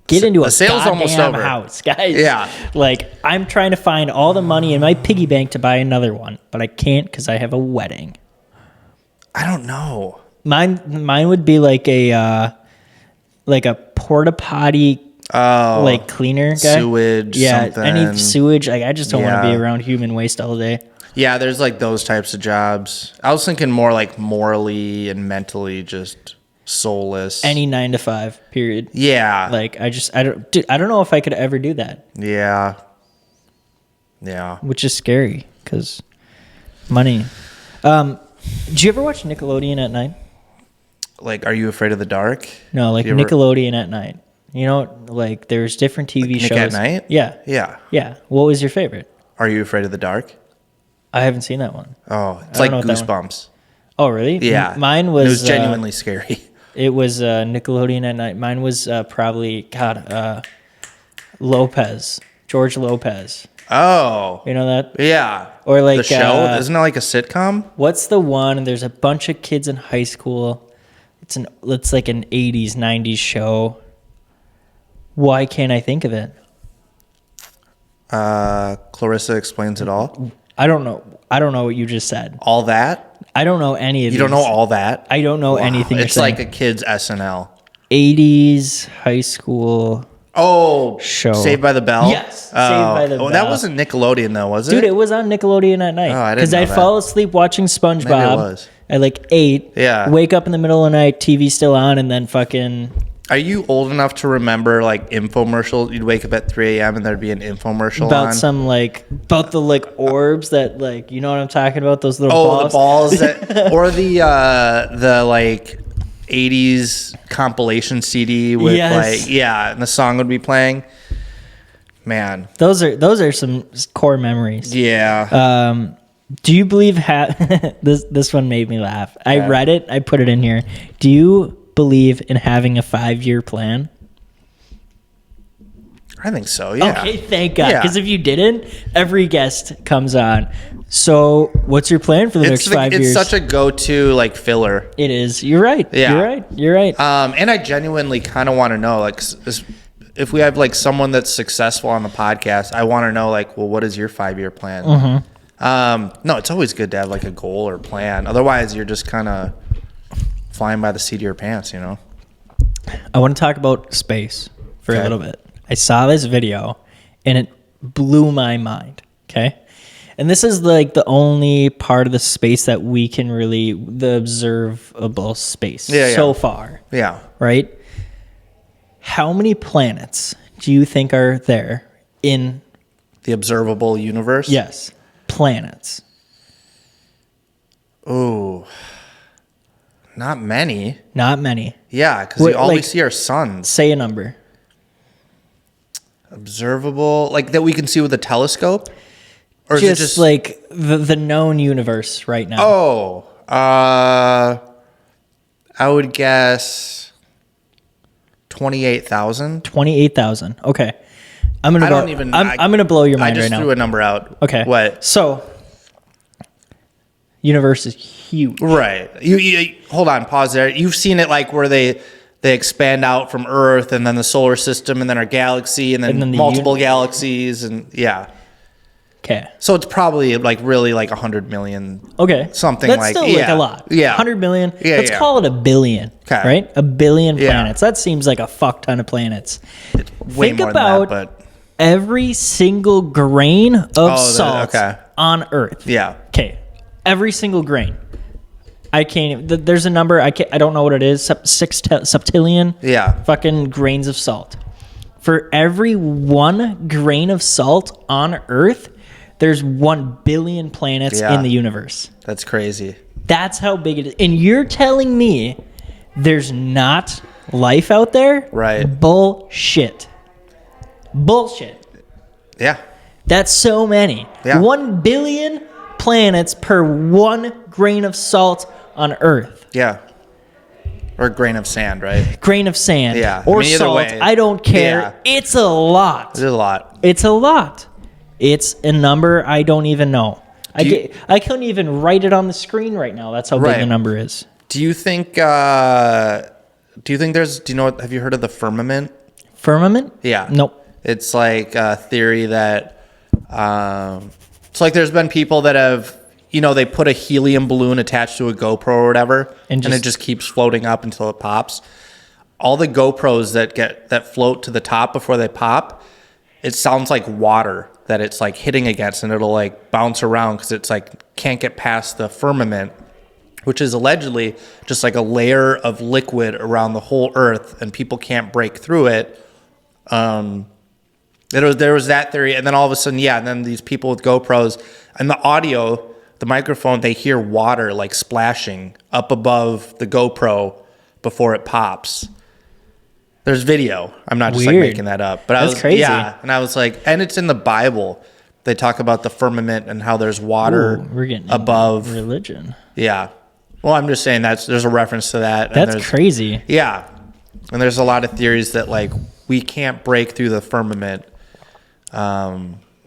get into a sale's almost over. House, guys. Yeah. I'm trying to find all the money in my piggy bank to buy another one, but I can't because I have a wedding. I don't know. Mine would be a porta potty Oh, like cleaner guy. sewage. Yeah, something. any sewage. Like I just don't want to be Yeah. around human waste all day. Yeah, there's like those types of jobs. I was thinking more like morally and mentally just soulless. Any 9 to 5 period. Yeah. Like I don't know if I could ever do that. Yeah. Yeah. Which is scary because money. Did you ever watch Nickelodeon at night? Like, Are You Afraid of the Dark? No, like Nickelodeon at night. You know, like there's different TV Nick shows. at Night? Yeah. Yeah. Yeah. What was your favorite? Are You Afraid of the Dark? I haven't seen that one. Oh, it's I like don't know what that Goosebumps. Oh, really? Yeah. Mine was. It was genuinely scary. It was Nickelodeon at night. Mine was probably Lopez, George Lopez. Oh. You know that? Yeah. Or like the show? Isn't it like a sitcom? What's the one? There's a bunch of kids in high school. It's like an 80s, 90s show. Why can't I think of it? Clarissa Explains It All. I don't know. I don't know what you just said. All That? I don't know any of these. You don't know All That? I don't know anything. It's like a kid's SNL. 80s high school. Oh, Show. Saved by the Bell? Yes, Saved by the Oh, that Bell. wasn't Nickelodeon though, was it? Dude, it was on Nickelodeon at night. Oh, I didn't Because know I'd that. fall asleep watching SpongeBob Maybe it was. at like 8. Yeah. Wake up in the middle of the night, TV still on, and then fucking. Are you old enough to remember like infomercials? You'd wake up at 3 a.m. and there'd be an infomercial About on. about the like orbs that like, you know what I'm talking about? Those little balls. The balls that, or the like 80s compilation CD with Yes. and the song would be playing. Man. Those are some core memories. Yeah. Do you believe this one made me laugh. I Okay. read it, I put it in here. Do you believe in having a 5-year plan? I think so. Yeah. Okay, thank God. Yeah. Because if you didn't, every guest comes on. So, what's your plan for the next 5 years? It's such a go-to like filler. It is. You're right. Yeah. You're right. And I genuinely kind of want to know, like, if we have like someone that's successful on the podcast, I want to know, like, well, what is your 5-year plan? Mm-hmm. No, it's always good to have like a goal or plan. Otherwise, you're just kind of flying by the seat of your pants, you know? I want to talk about space for a Okay. little bit. I saw this video and it blew my mind. Okay. And this is like the only part of the space that we can really, the observable space so far. Yeah. Right? How many planets do you think are there in? The observable universe? Yes. Planets. Ooh. Not many. Not many. Yeah, because all we see are suns. Say a number. Observable, like that we can see with a telescope? Or is it just like the known universe right now. Oh, I would guess 28,000. 28,000. Okay. I'm gonna blow your mind I just right now. threw a number out. Okay. What? So, universe is huge. Right. You hold on. Pause there. You've seen it like where they expand out from Earth and then the solar system and then our galaxy and then the multiple galaxies and yeah. Okay. So it's probably like really like 100 million. Okay. Something That's like still like a lot. Yeah. 100 million. Yeah, Let's yeah. call it a billion. Okay. Right? A billion Yeah. planets. That seems like a fuck ton of planets. Way Think more about than that, but every single grain of salt okay. on Earth. yeah. Okay. Every single grain. I can't even, there's a number, I don't know what it is, septillion Yeah. fucking grains of salt. For every 1 grain of salt on Earth, there's 1 billion planets Yeah. in the universe. That's crazy. That's how big it is. And you're telling me there's not life out there? Right. Bullshit. Bullshit. Yeah. That's so many. Yeah. 1 billion planets per 1 grain of salt on Earth. Yeah. Or a grain of sand, right? Grain of sand. Yeah. Or I mean, either salt. way. I don't care. Yeah. It's a lot. There's a lot. It's a lot. It's a number I don't even know. I couldn't even write it on the screen right now. That's how big Right. the number is. Do you think have you heard of the firmament? Firmament? Yeah. Nope. It's like a theory that it's like there's been people that have, they put a helium balloon attached to a GoPro or whatever, and it just keeps floating up until it pops. all the GoPros that float to the top before they pop, it sounds like water that it's like hitting against, and it'll like bounce around because it's like can't get past the firmament, which is allegedly just like a layer of liquid around the whole earth, and people can't break through it. There was that theory, and then all of a sudden, and then these people with GoPros and the audio, the microphone, they hear water like splashing up above the GoPro before it pops. There's video. I'm not just like making that up, but That's crazy. Yeah, and I was like, and it's in the Bible. They talk about the firmament and how there's water we're getting above religion. Yeah. Well, I'm just saying there's a reference to that. That's crazy. Yeah, and there's a lot of theories that like we can't break through the firmament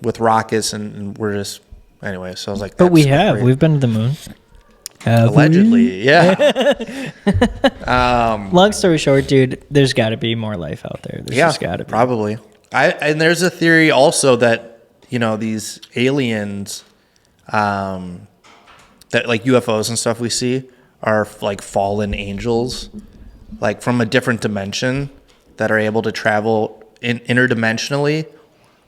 with rockets, and we're just anyway. So I was like, but we have. Crazy. We've been to the moon. Allegedly, yeah. Long story short, dude, there's got to be more life out there. There's just got to be. Probably. And there's a theory also that, you know, these aliens, that like UFOs and stuff we see are like fallen angels, like from a different dimension that are able to travel interdimensionally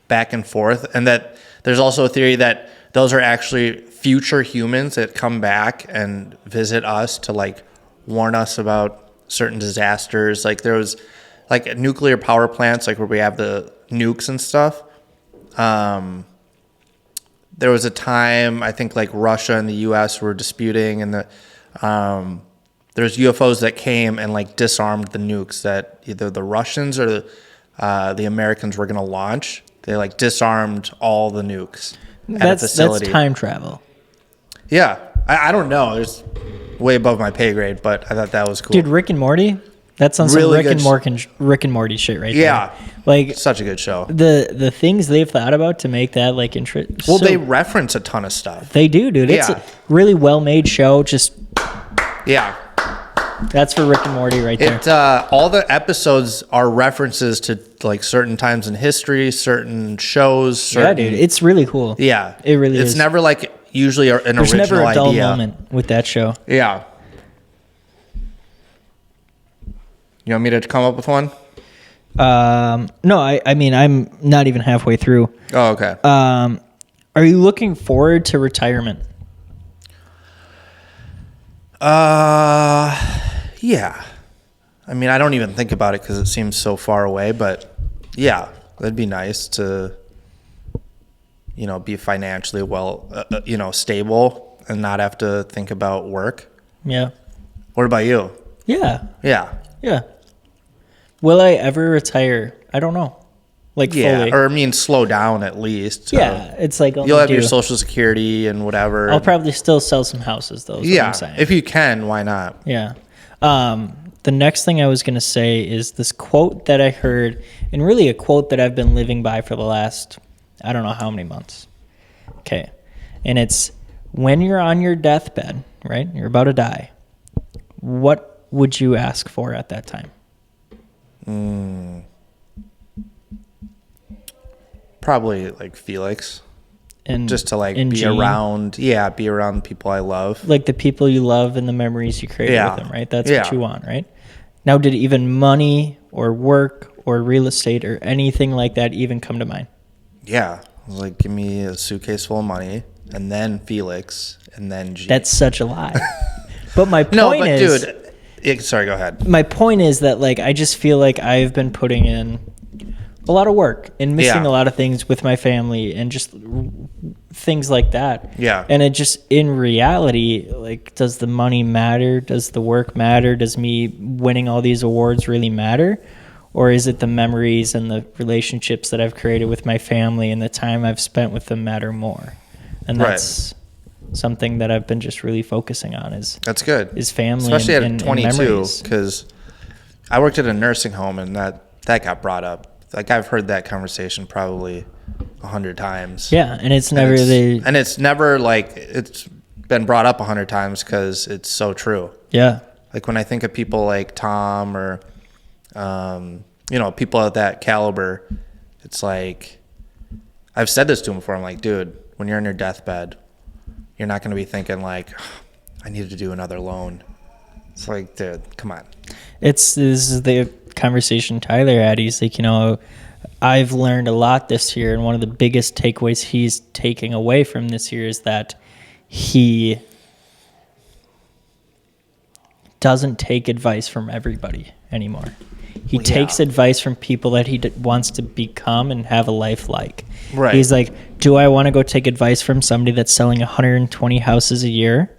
back and forth. And that there's also a theory that those are actually future humans that come back and visit us to like warn us about certain disasters. Like there was like nuclear power plants, like where we have the nukes and stuff. There was a time, I think like Russia and the US were disputing, and there's UFOs that came and like disarmed the nukes that either the Russians or the Americans were going to launch. They like disarmed all the nukes at a facility. That's time travel. Yeah, I don't know. It's way above my pay grade, but I thought that was cool. Dude, Rick and Morty? That sounds really like Rick and Morty shit right there. Yeah. Like such a good show. The things they've thought about to make that like interesting. Well, they reference a ton of stuff. They do, dude. It's a really well-made show. Just that's for Rick and Morty right there. All the episodes are references to like certain times in history, certain shows. Yeah, dude. It's really cool. Yeah. It really is. It's never like usually an original idea. There's never a dull moment with that show. Yeah. You want me to come up with one? No, I mean, I'm not even halfway through. Oh, okay. Are you looking forward to retirement? Yeah. I mean, I don't even think about it because it seems so far away, but yeah, that'd be nice to, you know, be financially stable and not have to think about work. Yeah. What about you? Yeah. Yeah. Yeah. Will I ever retire? I don't know. Like fully. Or I mean, slow down at least. Yeah, it's like you'll have your Social Security and whatever. I'll probably still sell some houses though. Is what I'm saying. If you can, why not? Yeah. The next thing I was going to say is this quote that I heard, and really a quote that I've been living by for the last, I don't know how many months. Okay. And it's, when you're on your deathbed, right? You're about to die. What would you ask for at that time? Probably like Felix. And just to like be around people I love. Like the people you love and the memories you created with them, right? That's what you want, right? Now, did even money or work or real estate or anything like that even come to mind? Yeah. I was like, give me a suitcase full of money, and then Felix, and then G. That's such a lie. But my point is... dude, sorry, go ahead. My point is that like I just feel like I've been putting in a lot of work and missing a lot of things with my family and just things like that. Yeah. And it just, in reality, like, does the money matter? Does the work matter? Does me winning all these awards really matter? Or is it the memories and the relationships that I've created with my family and the time I've spent with them matter more? And that's something that I've been just really focusing on that's good. Is family, especially at 22, because I worked at a nursing home and that got brought up. Like I've heard that conversation probably 100 times. Yeah, and it's never it's never like it's been brought up 100 times because it's so true. Yeah. Like when I think of people like Tom or, people at that caliber, it's like I've said this to him before. I'm like, dude, when you're on your deathbed, you're not going to be thinking like, I need to do another loan. It's like, dude, come on. This is the conversation Tyler had. He's like, I've learned a lot this year, and one of the biggest takeaways he's taking away from this year is that he doesn't take advice from everybody anymore. He takes advice from people that he wants to become and have a life like. Right. He's like, do I want to go take advice from somebody that's selling 120 houses a year?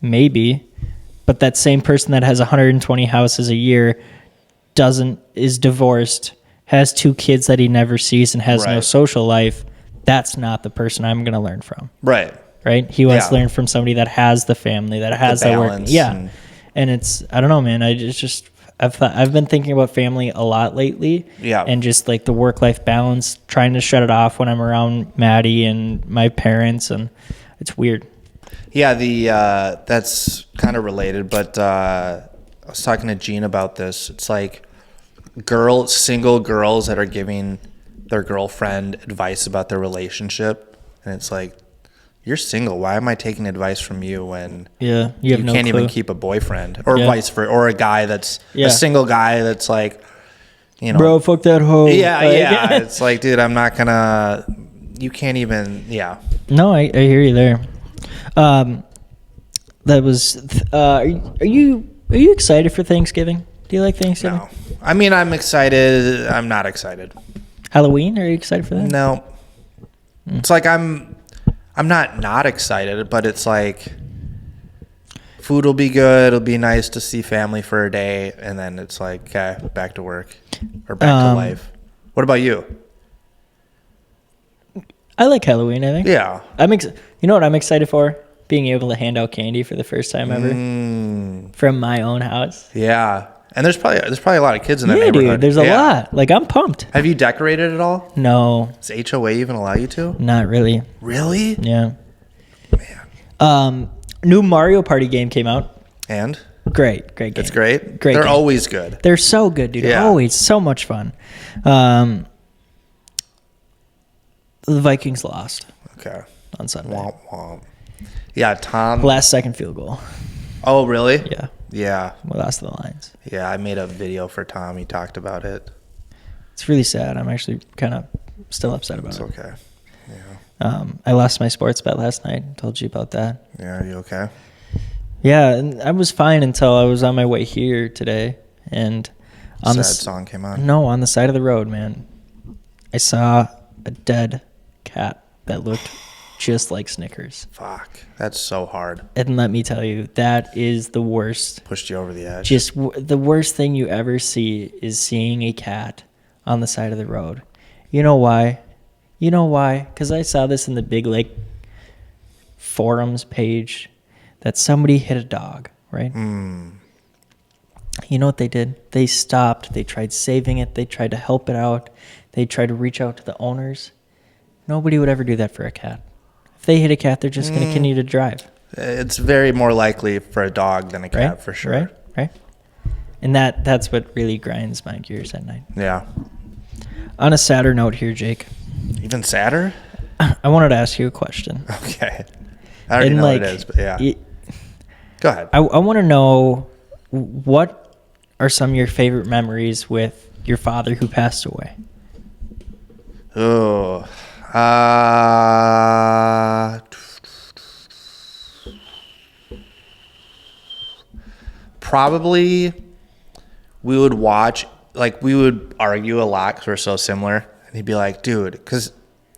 Maybe. But that same person that has 120 houses a year is divorced, has 2 kids that he never sees, and has no social life. That's not the person I'm going to learn from. Right. Right? He wants to learn from somebody that has the family, that has the work. Yeah. And it's, I don't know, man. I've been thinking about family a lot lately. Yeah. And just like the work-life balance, trying to shut it off when I'm around Maddie and my parents, and it's weird. Yeah, that's kind of related, but I was talking to Gene about this. It's like single girls that are giving their girlfriend advice about their relationship, and it's like, you're single. Why am I taking advice from you when you can't even keep a boyfriend, or vice versa, or a guy that's a single guy that's like, bro, fuck that hoe. Yeah. It's like, dude, I'm not gonna. You can't even. Yeah. No, I hear you there. That was. Are you excited for Thanksgiving? Do you like Thanksgiving? No. I mean, I'm excited. I'm not excited. Halloween? Are you excited for that? No. It's like I'm not excited, but it's like food will be good. It'll be nice to see family for a day, and then it's like, okay, back to work or back to life. What about you? I like Halloween, I think. Yeah. You know what I'm excited for? Being able to hand out candy for the first time ever from my own house. Yeah. And there's probably a lot of kids in that neighborhood. Yeah, dude, there's a lot. Like, I'm pumped. Have you decorated at all? No. Does HOA even allow you to? Not really. Really? Yeah. Man. New Mario Party game came out. And? Great game. It's great? Great They're game. always good. They're so good, dude. Yeah. Always so much fun. The Vikings lost. Okay. On Sunday. Womp womp. Yeah, Tom. Last second field goal. Oh, really? Yeah. Yeah. We lost to the Lions. Yeah, I made a video for Tom. He talked about it. It's really sad. I'm actually kind of still upset about It's it. okay. Yeah. I lost my sports bet last night. Told you about that. Yeah, are you okay? Yeah, and I was fine until I was on my way here today, and on Sad song came on. No, on the side of the road, man, I saw a dead cat that looked just like Snickers. Fuck, that's so hard. And let me tell you, that is the worst. Pushed you over the edge. Just the worst thing you ever see is seeing a cat on the side of the road. You know why? Because I saw this in the Big Lake forums page that somebody hit a dog, right? You know what they did? They stopped. They tried saving it. They tried to help it out. They tried to reach out to the owners. Nobody would ever do that for a cat. If they hit a cat, they're just going to continue to drive. It's very more likely for a dog than a cat, right? for sure. Right. And that's what really grinds my gears at night. Yeah. On a sadder note here, Jake. Even sadder? I wanted to ask you a question. Okay. I already know what it is, but yeah. Go ahead. I want to know, what are some of your favorite memories with your father who passed away? Oh. Probably we would watch, like, we would argue a lot because we're so similar. And he'd be like, dude, because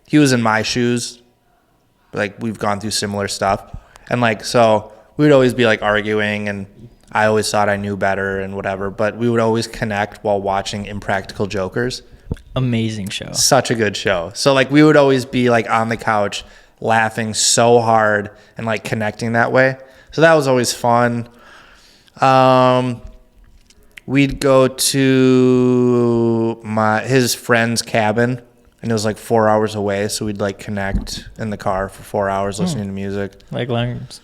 he was in my shoes. Like, we've gone through similar stuff. And, like, so we would always be, like, arguing. And I always thought I knew better and whatever. But we would always connect while watching Impractical Jokers. Amazing show. Such a good show. So, like, we would always be, like, on the couch laughing so hard and, like, connecting that way. So that was always fun. We'd go to his friend's cabin, and it was like 4 hours away. So we'd like connect in the car for 4 hours listening to music. Like Leonard's.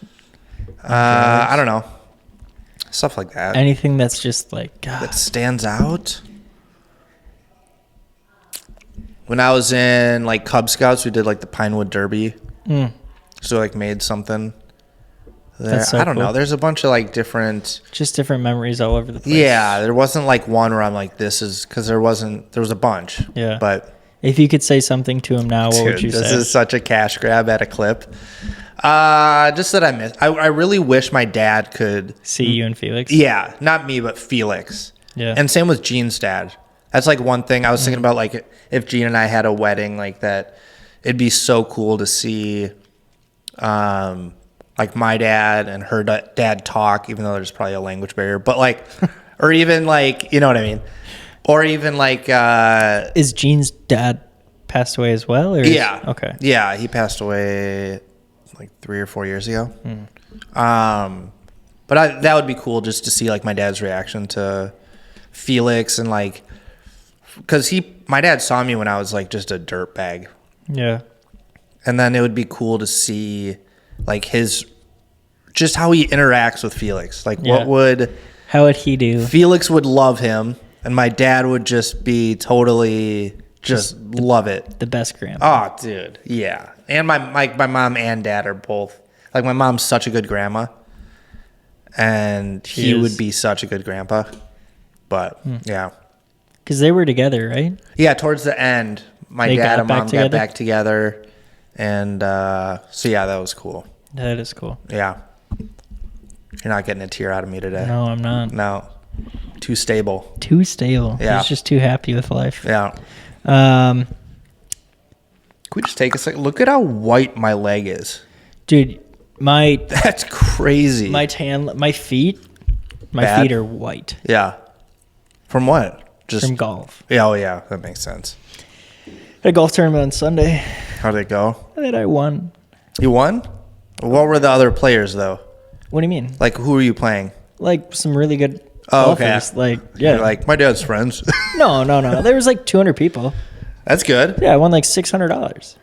I don't know. Stuff like that. Anything that's just like, God. That stands out. When I was in like Cub Scouts, we did like the Pinewood Derby. So like made something. That's so I don't cool. know. There's a bunch of like different. Just different memories all over the place. Yeah, there wasn't like one where I'm like, this is because there was a bunch. Yeah. But If you could say something to him now, what would you this say? is such a cash grab at a clip. Just that I really wish my dad could See you and Felix? Yeah, not me, but Felix. Yeah. And same with Gene's dad. That's like one thing I was thinking about, like if Gene and I had a wedding like that, it'd be so cool to see like my dad and her dad talk, even though there's probably a language barrier, but like, or even like, you know what I mean? Or even like, Is Gene's dad passed away as well? Or yeah. Okay. Yeah. He passed away like 3 or 4 years ago. But that would be cool just to see like my dad's reaction to Felix and like, cause my dad saw me when I was like just a dirt bag. Yeah. And then it would be cool to see like just how he interacts with Felix. Like Yeah. How would he do? Felix would love him and my dad would just be totally just love it. The best grandpa. Oh, dude. Yeah. And my mom and dad are both, like my mom's such a good grandma and he would be such a good grandpa. But yeah. Because they were together, right? Yeah. Towards the end, my They dad got and back mom together? got back together. And so yeah, that was cool. That is cool. Yeah. You're not getting a tear out of me today. No, I'm not. No. Too stable. Too stable. Yeah. He's just too happy with life. Yeah. Um, Can we just take a second? Look at how white my leg is. dude, That's crazy. my feet Bad? feet are white Yeah. From what? Just from golf. Yeah, oh yeah, that makes sense. At a golf tournament on Sunday How did it go? that I won. You won? What were the other players though? What do you mean? Like who were you playing? Like some really good Oh, okay. golfers. Like, yeah. You're like my dad's friends. No. There was like 200 people. That's good. Yeah, I won like $600.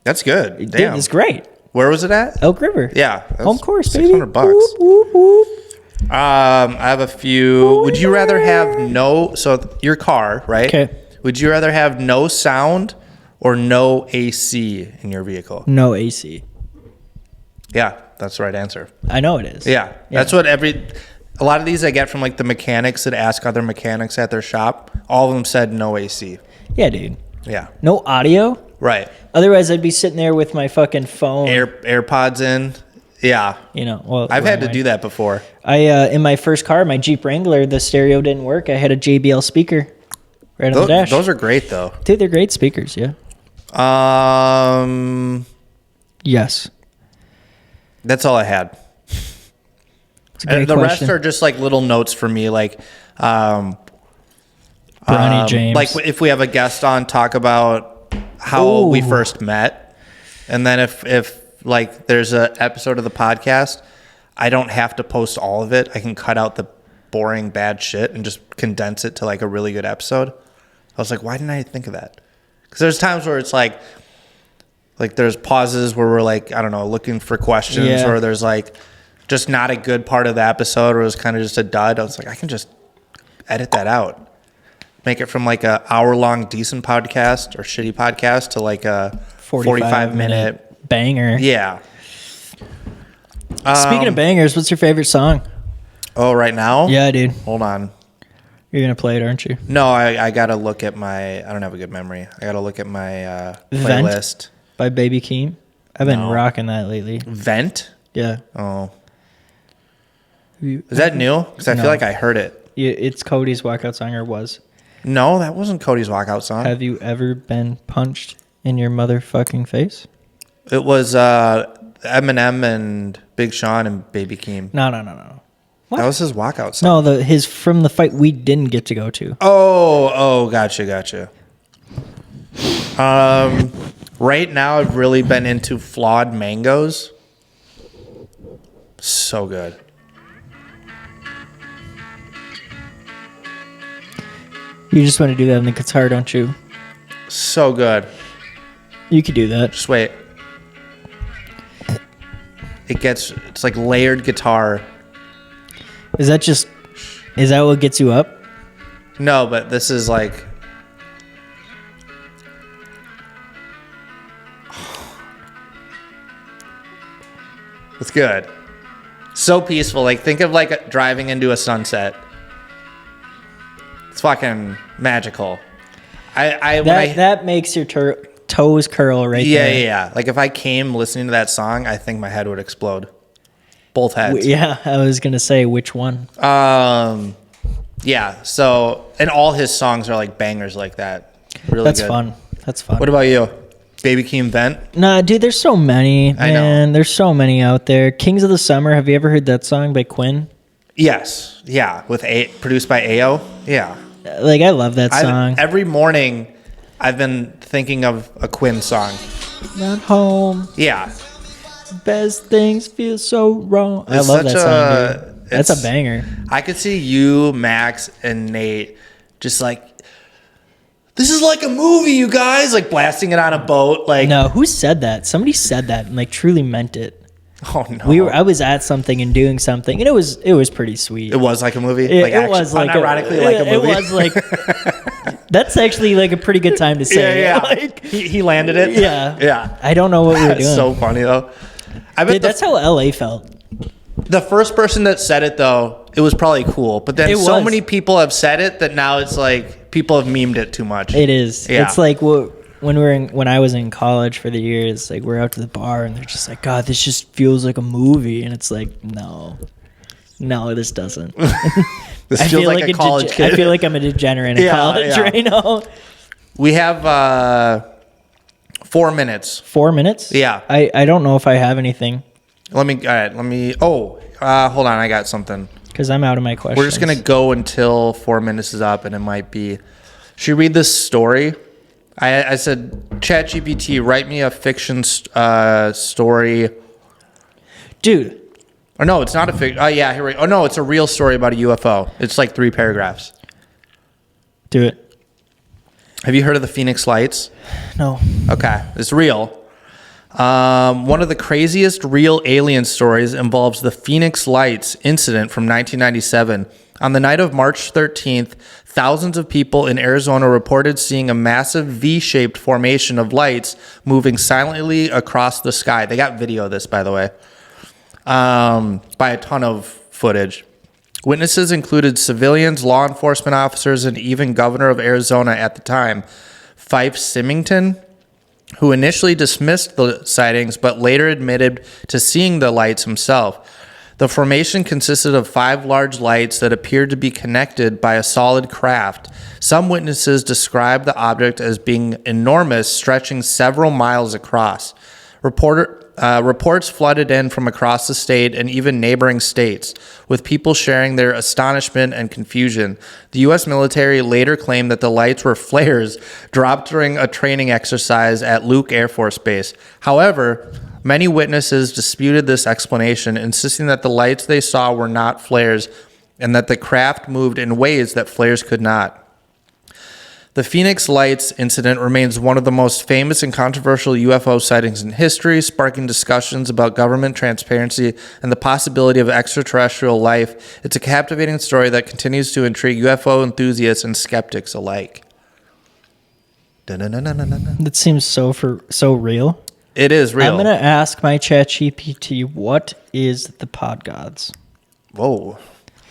That's good. Dude, Damn. it's great. Where was it at? Elk River. Yeah. that's Home course, baby. $600. Whoop, whoop, whoop. I have a few. Would you rather have your car, right? Okay. Would you rather have no sound or no AC in your vehicle? No AC. Yeah, that's the right answer. I know it is. Yeah. That's what a lot of these I get from like the mechanics that ask other mechanics at their shop. All of them said no AC. Yeah, dude. Yeah. No audio. Right. Otherwise, I'd be sitting there with my fucking phone. AirPods in. Yeah. You know, well, I've had to do that before. In my first car, my Jeep Wrangler, the stereo didn't work. I had a JBL speaker right on the dash. Those are great though. Dude, they're great speakers. Yeah. Yes. That's all I had. It's a great And the question. rest are just like little notes for me, like Bronny James. like if we have a guest on, talk about how we first met, and then if like there's a episode of the podcast, I don't have to post all of it. I can cut out the boring bad shit and just condense it to like a really good episode. I was like, why didn't I think of that? Because there's times where it's like there's pauses where we're like, I don't know, looking for questions, Yeah. or there's like just not a good part of the episode, or it was kind of just a dud. I was like, I can just edit that out. Make it from like a hour-long decent podcast or shitty podcast to like a 45-minute banger. Yeah. Speaking of bangers, what's your favorite song? Oh, right now? Yeah, dude. Hold on. You're going to play it, aren't you? No, I got to look at I don't have a good memory. I got to look at my Vent? playlist. By Baby Keem. I've been No. rocking that lately. Vent? Yeah. Oh. Is that new? Because I No. feel like I heard it. It's Cody's walkout song, or was. No, that wasn't Cody's walkout song. Have you ever been punched in your motherfucking face? It was Eminem and Big Sean and Baby Keem. No. What? That was his walkout song. No, his from the fight we didn't get to go to. Oh, gotcha. Right now I've really been into Flawed Mangoes. So good. You just want to do that on the guitar, don't you? So good. You could do that. Just wait. It's like layered guitar. Is that what gets you up? No, but this is like It's good. So peaceful. Like, think of like driving into a sunset. It's fucking magical. That makes your toes curl right there. Yeah. Like, if I came listening to that song, I think my head would explode. Both heads. Yeah, I was gonna say which one. Yeah. So, and all his songs are like bangers like that. Really That's good. fun. That's fun. What about you? Baby Keem Vent? Nah, dude, there's so many. I know. Man, there's so many out there. Kings of the Summer. Have you ever heard that song by Quinn? Yes. Yeah. Produced by AO. Yeah. Like, I love that song. Every morning, I've been thinking of a Quinn song. Not home. Yeah. Best things feel so wrong. I love that song, dude. That's a banger. I could see you, Max, and Nate just like, this is like a movie, you guys, like blasting it on a boat. Like, No, who said that? Somebody said that and like truly meant it. oh no, I was at something and doing something, and it was pretty sweet. it was like a movie. It was like unironically like a movie. It was like that's actually like a pretty good time to say. Yeah. Like, he landed it. yeah. I don't know what we were That's doing. so funny though. I bet Dude, that's how LA felt. the first person that said it though, it was probably cool. But then so many people have said it that now it's like people have memed it too much. It is. Yeah. It's like when I was in college for the years, like we're out to the bar and they're just like, God, this just feels like a movie, and it's like, no, this doesn't. This feels like a college kid. I feel like I'm a degenerate in college right now. We have 4 minutes. 4 minutes? Yeah. I don't know if I have anything Let me. Hold on. I got something. because I'm out of my questions. We're just gonna go until 4 minutes is up, and it might be. Should we read this story? I said, ChatGPT, write me a fiction story. Dude. Or no, it's not a fiction. Yeah, here we. Oh no, it's a real story about a UFO. It's like 3 paragraphs. Do it. Have you heard of the Phoenix Lights? No. Okay, it's real. One of the craziest real alien stories involves the Phoenix Lights incident from 1997. On the night of March 13th, thousands of people in Arizona reported seeing a massive V-shaped formation of lights moving silently across the sky. They got video of this, by the way, by a ton of footage. Witnesses included civilians, law enforcement officers, and even governor of Arizona at the time, Fife Symington, who initially dismissed the sightings but later admitted to seeing the lights himself. The formation consisted of 5 large lights that appeared to be connected by a solid craft. Some witnesses described the object as being enormous, stretching several miles across. Reports flooded in from across the state and even neighboring states, with people sharing their astonishment and confusion. The U.S. military later claimed that the lights were flares dropped during a training exercise at Luke Air Force Base. However, many witnesses disputed this explanation, insisting that the lights they saw were not flares and that the craft moved in ways that flares could not. The Phoenix Lights incident remains one of the most famous and controversial UFO sightings in history, sparking discussions about government transparency and the possibility of extraterrestrial life. It's a captivating story that continues to intrigue UFO enthusiasts and skeptics alike. That seems so real. It is real. I'm going to ask my ChatGPT, what is the Pod Gods? Whoa.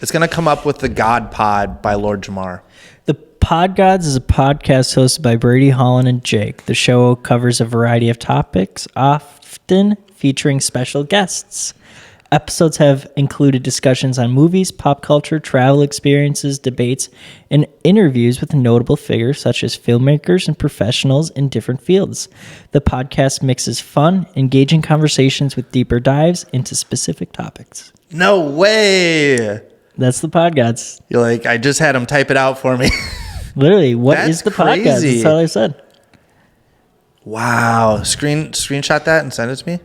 It's going to come up with the God Pod by Lord Jamar. The Pod Gods is a podcast hosted by Brady, Holland, and Jake. The show covers a variety of topics, often featuring special guests. Episodes have included discussions on movies, pop culture, travel experiences, debates, and interviews with notable figures such as filmmakers and professionals in different fields. The podcast mixes fun, engaging conversations with deeper dives into specific topics. No way. That's the Pod Gods. You're like, I just had him type it out for me. Literally, what is That's the Pod Gods? crazy. That's all I said. Wow. Screenshot that and send it to me.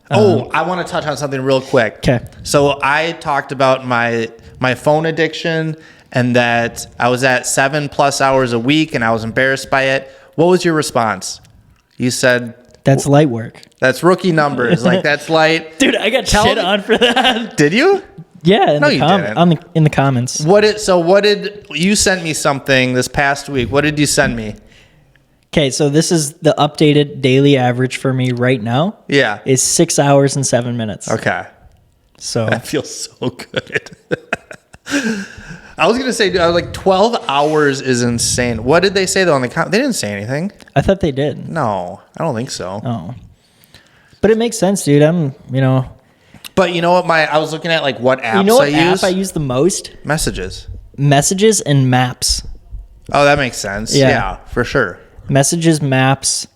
I want to touch on something real quick. Okay. So I talked about my phone addiction and that I was at 7+ hours a week and I was embarrassed by it. What was your response? You said, That's light work. that's rookie numbers. Like, that's light. Dude, I got shit on for that. Did you? Yeah, in No, the you didn't. in the comments. What did you sent me something this past week? What did you send me? Okay, so this is the updated daily average for me right now. Yeah. Is 6 hours and 7 minutes. Okay. So That feels so good. I was gonna say, dude, I was like 12 hours is insane. What did they say though on the count? They didn't say anything. I thought they did. No, I don't think so. Oh, but it makes sense, dude. But you know what? I was looking at like what apps You know what I use. app I use the most? Messages. Messages and Maps. Oh, that makes sense. Yeah, for sure. Messages, Maps.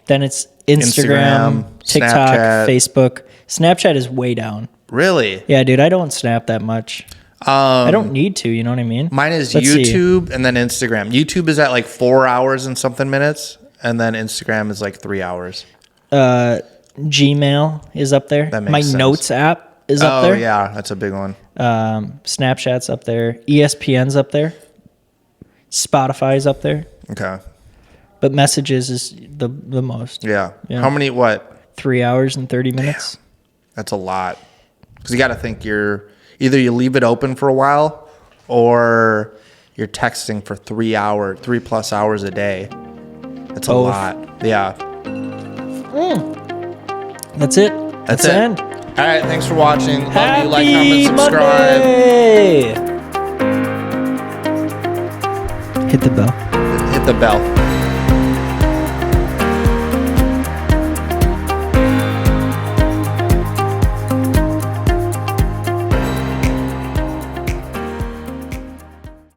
Then it's Instagram, Instagram, TikTok, Snapchat. Facebook. Snapchat is way down. Really? Yeah, dude. I don't snap that much. I don't need to. You know what I mean? Mine is Let's see. YouTube and then Instagram. YouTube is at like 4 hours and something minutes, and then Instagram is like 3 hours. Gmail is up there. That makes My sense. Notes app is up there. Oh yeah, that's a big one. Snapchat's up there. ESPN's up there. Spotify's up there. Okay. But Messages is the most. Yeah. Yeah. How many? What? 3 hours and 30 minutes. That's a lot. Because you got to think either you leave it open for a while, or you're texting for 3+ hours a day. That's a Both. lot. Yeah. That's it. That's the it. end. All right. Thanks for watching. Love Happy you. Like, comment, subscribe. Monday. Hit the bell. Hit the bell.